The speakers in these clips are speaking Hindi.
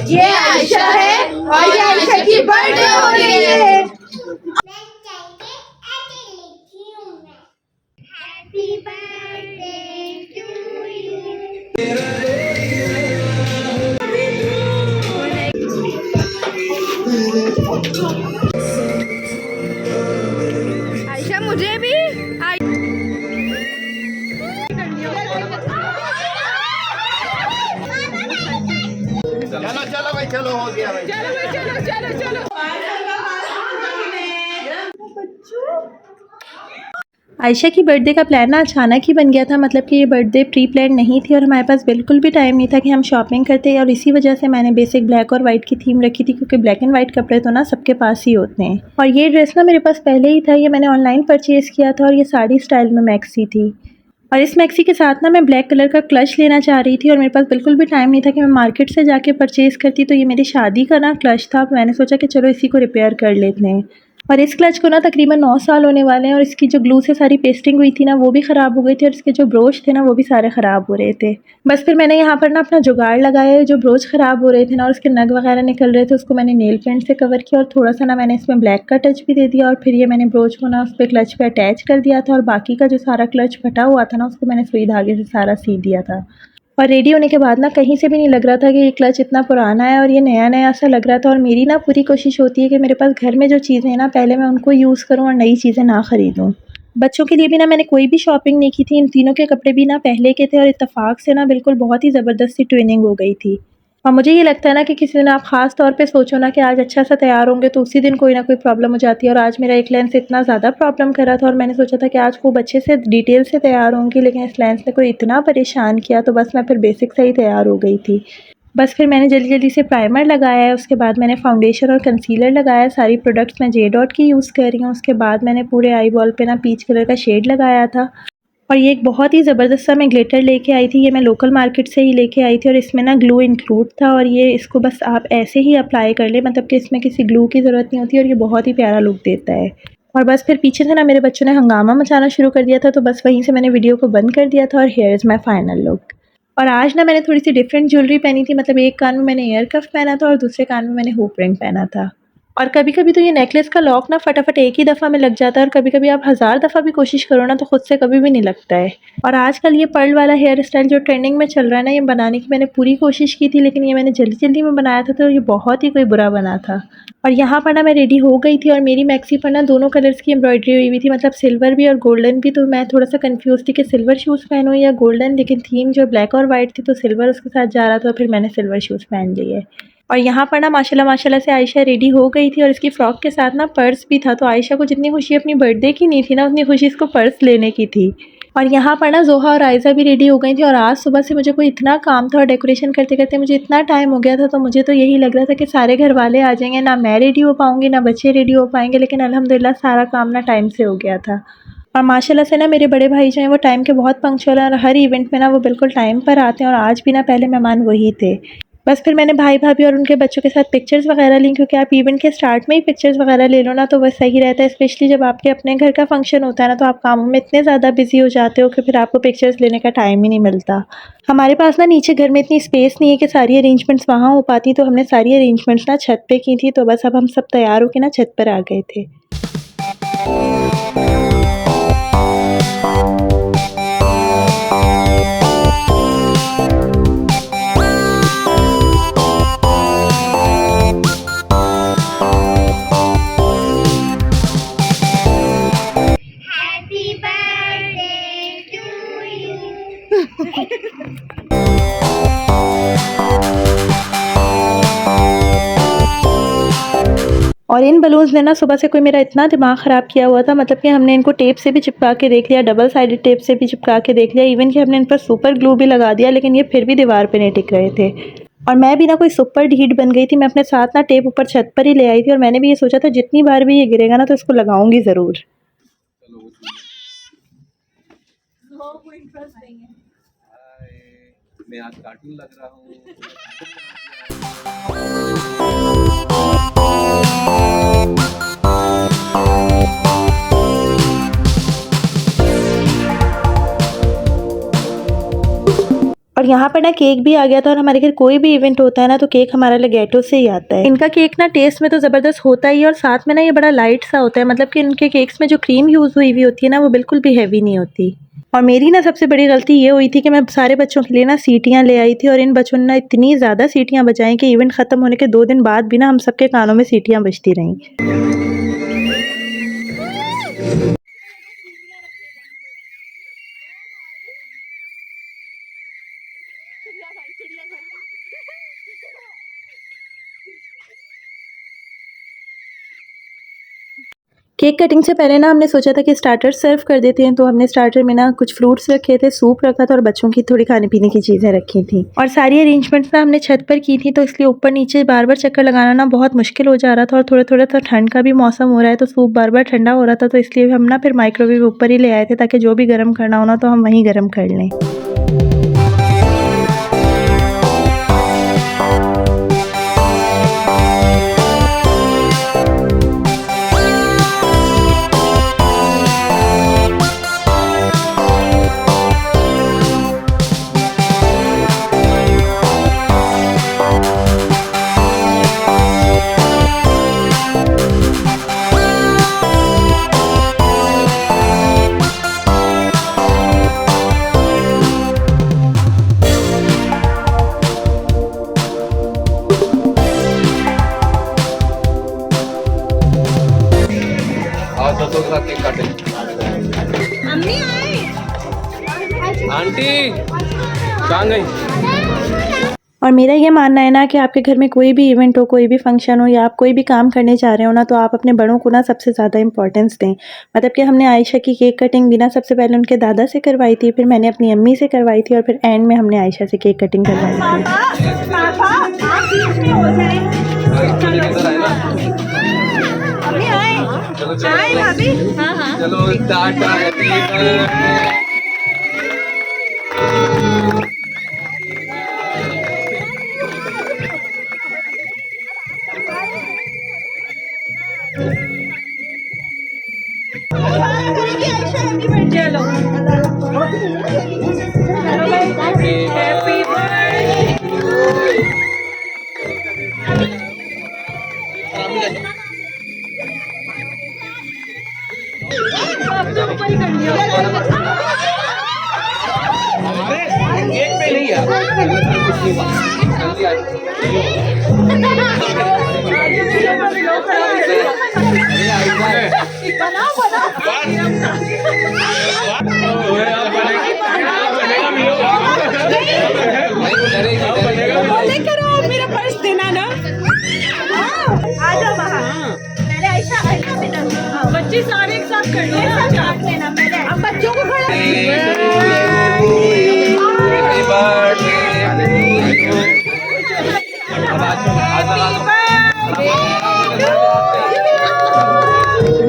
ये आयशा है और ये आयशा की बर्थडे हो रही है। Happy birthday to you. Ayesha मुझे भी चलो चलो भाई, चलो हो गया भाई। चलो भाई, चलो चलो चलो। आयशा की बर्थडे का प्लान ना अचानक ही बन गया था। मतलब कि ये बर्थडे प्री प्लान नहीं थी और हमारे पास बिल्कुल भी टाइम नहीं था कि हम शॉपिंग करते। और इसी वजह से मैंने बेसिक ब्लैक और वाइट की थीम रखी थी, क्योंकि ब्लैक एंड वाइट कपड़े तो ना सबके पास ही होते हैं। और ये ड्रेस ना मेरे पास पहले ही था, ये मैंने ऑनलाइन परचेज़ किया था और ये साड़ी स्टाइल में मैक्सी थी। और इस मैक्सी के साथ ना मैं ब्लैक कलर का क्लच लेना चाह रही थी और मेरे पास बिल्कुल भी टाइम नहीं था कि मैं मार्केट से जाके परचेज़ करती। तो ये मेरी शादी का ना क्लच था, मैंने सोचा कि चलो इसी को रिपेयर कर लेते हैं। और इस क्लच को ना तकरीबन 9 साल होने वाले हैं और इसकी जो ग्लू से सारी पेस्टिंग हुई थी ना वो भी ख़राब हो गई थी और इसके जो ब्रोच थे ना वो भी सारे ख़राब हो रहे थे। बस फिर मैंने यहाँ पर ना अपना जुगाड़ लगाया, जो ब्रोच ख़राब हो रहे थे ना और उसके नग वगैरह निकल रहे थे, उसको मैंने नेल पेंट से कवर किया और थोड़ा सा ना मैंने इसमें ब्लैक का टच भी दे दिया। और फिर ये मैंने ब्रोच को ना उस पर क्लच पर अटैच कर दिया था और बाकी का जो सारा क्लच फटा हुआ था ना उसको मैंने सुई धागे से सारा सी दिया था। और रेडी होने के बाद ना कहीं से भी नहीं लग रहा था कि ये क्लच इतना पुराना है और ये नया नया सा लग रहा था। और मेरी ना पूरी कोशिश होती है कि मेरे पास घर में जो चीज़ें हैं ना पहले मैं उनको यूज़ करूँ और नई चीज़ें ना ख़रीदूँ। बच्चों के लिए भी ना मैंने कोई भी शॉपिंग नहीं की थी। इन तीनों के कपड़े भी ना पहले के थे और इत्तेफाक से ना बिल्कुल बहुत ही ज़बरदस्त सी ट्विनिंग हो गई थी। और मुझे ये लगता है ना कि किसी दिन आप ख़ास तौर पे सोचो ना कि आज अच्छा सा तैयार होंगे तो उसी दिन कोई ना कोई प्रॉब्लम हो जाती है। और आज मेरा एक लेंस इतना ज़्यादा प्रॉब्लम कर रहा था और मैंने सोचा था कि आज खूब अच्छे से डिटेल से तैयार होंगी, लेकिन इस लेंस ने कोई इतना परेशान किया तो बस मैं फिर बेसिक से ही तैयार हो गई थी। बस फिर मैंने जल्दी जल्दी से प्राइमर लगाया है, उसके बाद मैंने फाउंडेशन और कंसीलर लगाया। सारी प्रोडक्ट्स मैं जे डॉट की यूज़ कर रही हूँ। उसके बाद मैंने पूरे आई बॉल पे ना पीच कलर का शेड लगाया था। और ये एक बहुत ही ज़बरदस्त सा मैं ग्लिटर लेके आई थी, ये मैं लोकल मार्केट से ही लेके आई थी और इसमें ना ग्लू इंक्लूड था। और ये इसको बस आप ऐसे ही अप्लाई कर लें, मतलब कि इसमें किसी ग्लू की ज़रूरत नहीं होती और ये बहुत ही प्यारा लुक देता है। और बस फिर पीछे से ना मेरे बच्चों ने हंगामा मचाना शुरू कर दिया था, तो बस वहीं से मैंने वीडियो को बंद कर दिया था। और here is my final look. और आज ना मैंने थोड़ी सी डिफरेंट ज्वेलरी पहनी थी, मतलब एक कान में मैंने ईयर कफ पहना था और दूसरे कान में मैंने हुप रिंग पहना था। और कभी-कभी तो ये नेकलेस का लॉक ना फटाफट एक ही दफ़ा में लग जाता है और कभी-कभी आप हज़ार दफ़ा भी कोशिश करो ना तो खुद से कभी भी नहीं लगता है। और आजकल ये पर्ल वाला हेयर स्टाइल जो ट्रेंडिंग में चल रहा है ना, ये बनाने की मैंने पूरी कोशिश की थी, लेकिन ये मैंने जल्दी-जल्दी में बनाया था तो ये बहुत ही कोई बुरा बना था। और यहाँ पर ना मैं रेडी हो गई थी और मेरी मैक्सी पर ना दोनों कलर्स की एम्ब्रॉयडरी हुई हुई थी, मतलब सिल्वर भी और गोल्डन भी। तो मैं थोड़ा सा कन्फ्यूज़ थी कि सिल्वर शूज़ पहनूँ या गोल्डन, लेकिन थीम जो ब्लैक और वाइट थी तो सिल्वर उसके साथ जा रहा था, फिर मैंने सिल्वर शूज़ पहन लिए। और यहाँ पर ना माशाल्लाह से आयशा रेडी हो गई थी और इसकी फ़्रॉक के साथ ना पर्स भी था। तो आयशा को जितनी खुशी अपनी बर्थडे की नहीं थी ना, उतनी खुशी इसको पर्स लेने की थी। और यहाँ पर ना ज़ोहा और आयज़ा भी रेडी हो गई थी और आज सुबह से मुझे कोई इतना काम था और डेकोरेशन करते करते मुझे इतना टाइम हो गया था, तो मुझे तो यही लग रहा था कि सारे घर वाले आ जाएंगे, ना मैं रेडी हो पाऊँगी ना बच्चे रेडी हो पाएंगे। लेकिन अल्हम्दुलिल्लाह सारा काम ना टाइम से हो गया था। और माशाल्लाह से ना मेरे बड़े भाई जो हैं वो टाइम के बहुत पंक्चुअल हैं और हर इवेंट में ना वो बिल्कुल टाइम पर आते हैं और आज भी ना पहले मेहमान वही थे। बस फिर मैंने भाई भाभी और उनके बच्चों के साथ पिक्चर्स वगैरह ली, क्योंकि आप इवेंट के स्टार्ट में ही पिक्चर्स वगैरह ले लो ना तो वह सही रहता है। स्पेशली जब आपके अपने घर का फंक्शन होता है ना तो आप कामों में इतने ज़्यादा बिजी हो जाते हो कि फिर आपको पिक्चर्स लेने का टाइम ही नहीं मिलता। हमारे पास ना नीचे घर में इतनी स्पेस नहीं है कि सारी अरेंजमेंट्स वहाँ हो पाती, तो हमने सारी अरेंजमेंट्स ना छत पे की थी। तो बस अब हम सब तैयार होकर ना छत पर आ गए थे। Happy birthday to you. और इन बलून्स ने ना सुबह से कोई मेरा इतना दिमाग ख़राब किया हुआ था, मतलब कि हमने इनको टेप से भी चिपका के देख लिया, डबल साइडेड टेप से भी चिपका के देख लिया, इवन कि हमने इन पर सुपर ग्लू भी लगा दिया, लेकिन ये फिर भी दीवार पे नहीं टिक रहे थे। और मैं भी ना कोई सुपर ढीठ बन गई थी, मैं अपने साथ ना टेप ऊपर छत पर ही ले आई थी और मैंने भी ये सोचा था जितनी बार भी ये गिरेगा ना तो इसको लगाऊंगी ज़रूर। मैं आज कार्टून लग रहा हूँ। और यहाँ पर ना केक भी आ गया था और हमारे घर कोई भी इवेंट होता है ना तो केक हमारा लेगेटो से ही आता है। इनका केक ना टेस्ट में तो ज़बरदस्त होता ही है और साथ में ना ये बड़ा लाइट सा होता है, मतलब कि इनके केक्स में जो क्रीम यूज़ हुई हुई होती है ना वो बिल्कुल भी हैवी नहीं होती। और मेरी ना सबसे बड़ी गलती ये हुई थी कि मैं सारे बच्चों के लिए ना सीटियाँ ले आई थी और इन बच्चों ने ना इतनी ज़्यादा सीटियाँ बजाई कि इवेंट ख़त्म होने के 2 दिन बाद भी ना हम सबके कानों में सीटियाँ बजती रहीं। केक कटिंग से पहले ना हमने सोचा था कि स्टार्टर सर्व कर देते हैं, तो हमने स्टार्टर में ना कुछ फ्रूट्स रखे थे, सूप रखा था और बच्चों की थोड़ी खाने पीने की चीज़ें रखी थी। और सारी अरेंजमेंट्स ना हमने छत पर की थी, तो इसलिए ऊपर नीचे बार बार चक्कर लगाना ना बहुत मुश्किल हो जा रहा था और थोड़ा थोड़ा सा ठंड का भी मौसम हो रहा है, तो सूप बार बार ठंडा हो रहा था, तो इसलिए हम ना फिर माइक्रोवेव ऊपर ही ले आए थे ताकि जो भी गर्म करना होना तो हम वहीं गर्म कर लें। बच्चों के साथ केक काटे। आंटी कहाँ गई? और मेरा ये मानना है ना कि आपके घर में कोई भी इवेंट हो, कोई भी फंक्शन हो या आप कोई भी काम करने जा रहे हो ना, तो आप अपने बड़ों को ना सबसे ज़्यादा इंपॉर्टेंस दें। मतलब कि हमने आयशा की केक कटिंग भी ना सबसे पहले उनके दादा से करवाई थी, फिर मैंने अपनी अम्मी से करवाई थी और फिर एंड में हमने आयशा से केक कटिंग करवाई थी। चलो टाटा हैप्पी बर्थडे। मेरा पर्स देना ना। आ जाओ बाहर। पहले आयशा बच्चे सारे एक साथ कर लेना पहले। अब बच्चों को खड़ा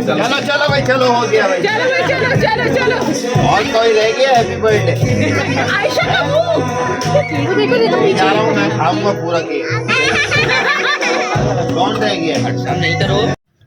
चलो चलो भाई, चलो हो गया भाई। चलो भाई, चलो चलो चलो। और कोई रह गया? हैप्पी बर्थडे आयशा का मुंह देखो जा रहा हूँ मैं, खाऊंगा पूरा केक। कौन रह गया? नहीं करो।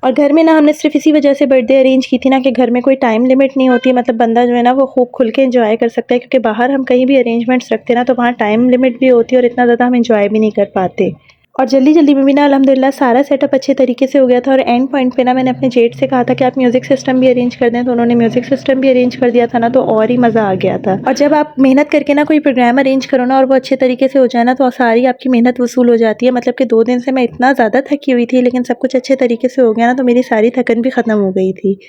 और घर में ना हमने सिर्फ इसी वजह से बर्थडे अरेंज की थी ना कि घर में कोई टाइम लिमिट नहीं होती, मतलब बंदा जो है ना वो खूब खुल के एंजॉय कर सकता है, क्योंकि बाहर हम कहीं भी अरेंजमेंट्स रखते हैं ना तो वहाँ टाइम लिमिट भी होती है और इतना ज़्यादा हम एंजॉय भी नहीं कर पाते। और जल्दी जल्दी में भी ना अल्हम्दुलिल्लाह सारा सेटअप अच्छे तरीके से हो गया था और एंड पॉइंट पे ना मैंने अपने जेठ से कहा था कि आप म्यूज़िक सिस्टम भी अरेंज कर दें, तो उन्होंने म्यूज़िक सिस्टम भी अरेंज कर दिया था ना, तो और ही मज़ा आ गया था। और जब आप मेहनत करके ना कोई प्रोग्राम अरेंज करो ना और वो अच्छे तरीके से हो जाए ना तो सारी आपकी मेहनत वसूल हो जाती है। मतलब कि 2 दिन से मैं इतना ज़्यादा थकी हुई थी, लेकिन सब कुछ अच्छे तरीके से हो गया ना तो मेरी सारी थकन भी ख़त्म हो गई थी।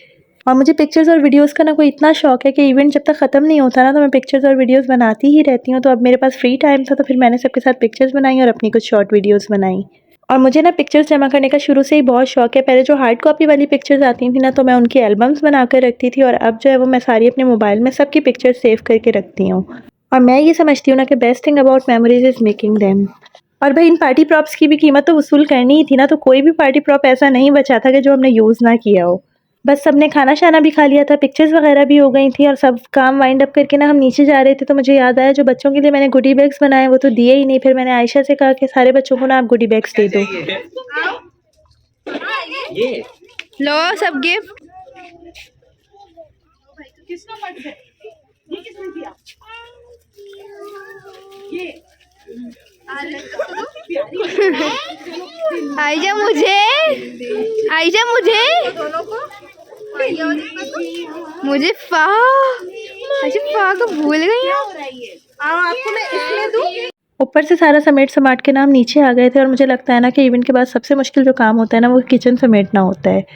और मुझे पिक्चर्स और वीडियोस का ना कोई इतना शौक है कि इवेंट जब तक ख़त्म नहीं होता ना तो मैं पिक्चर्स और वीडियोस बनाती ही रहती हूँ। तो अब मेरे पास फ्री टाइम था तो फिर मैंने सबके साथ पिक्चर्स बनाई और अपनी कुछ शॉर्ट वीडियोस बनाई। और मुझे ना पिक्चर्स जमा करने का शुरू से ही बहुत शौक है। पहले जो हार्ड कॉपी वाली पिक्चर्स आती थी ना तो मैं उनकी एल्बम्स बना कर रखती थी और अब जो है वो मैं सारी अपने मोबाइल में सबकी पिक्चर्स सेव करके रखती हूँ। और मैं ये समझती हूँ ना कि best thing about memories is making them. और भाई इन पार्टी प्रॉप्स की भी कीमत तो वसूल करनी ही थी ना, तो कोई भी पार्टी प्रॉप ऐसा नहीं बचा था कि जो हमने यूज़ ना किया हो। बस सबने खाना शाना भी खा लिया था, पिक्चर्स वगैरह भी हो गई थी और सब काम वाइंड अप करके ना हम नीचे जा रहे थे तो मुझे याद आया जो बच्चों के लिए मैंने गुडी बैग्स बनाए वो तो दिए ही नहीं। फिर मैंने आयशा से कहा कि सारे बच्चों को ना आप गुडी बैग्स दे दो। लो सब गिफ्ट। आयशा मुझे मुझे फा को भूल गई हूँ। आपको मैं इसमें दूँ। ऊपर से सारा समेट समाट के ना हम नीचे आ गए थे और मुझे लगता है ना कि इवेंट के बाद सबसे मुश्किल जो काम होता है ना वो किचन समेटना होता है।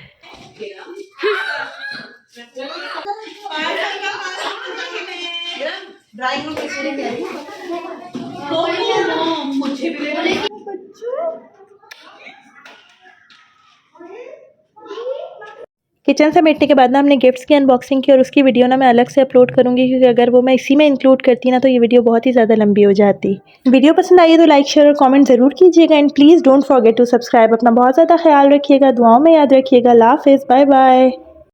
किचन समेटने के बाद ना हमने गिफ्ट्स की अनबॉक्सिंग की और उसकी वीडियो ना मैं अलग से अपलोड करूंगी, क्योंकि अगर वो मैं इसी में इंक्लूड करती ना तो ये वीडियो बहुत ही ज़्यादा लंबी हो जाती। वीडियो पसंद आई तो लाइक शेयर और कमेंट ज़रूर कीजिएगा and please don't forget to subscribe. अपना बहुत ज़्यादा ख्याल रखिएगा, दुआओं में याद रखिएगा। अल्लाह हाफ़िज़, बाय बाय।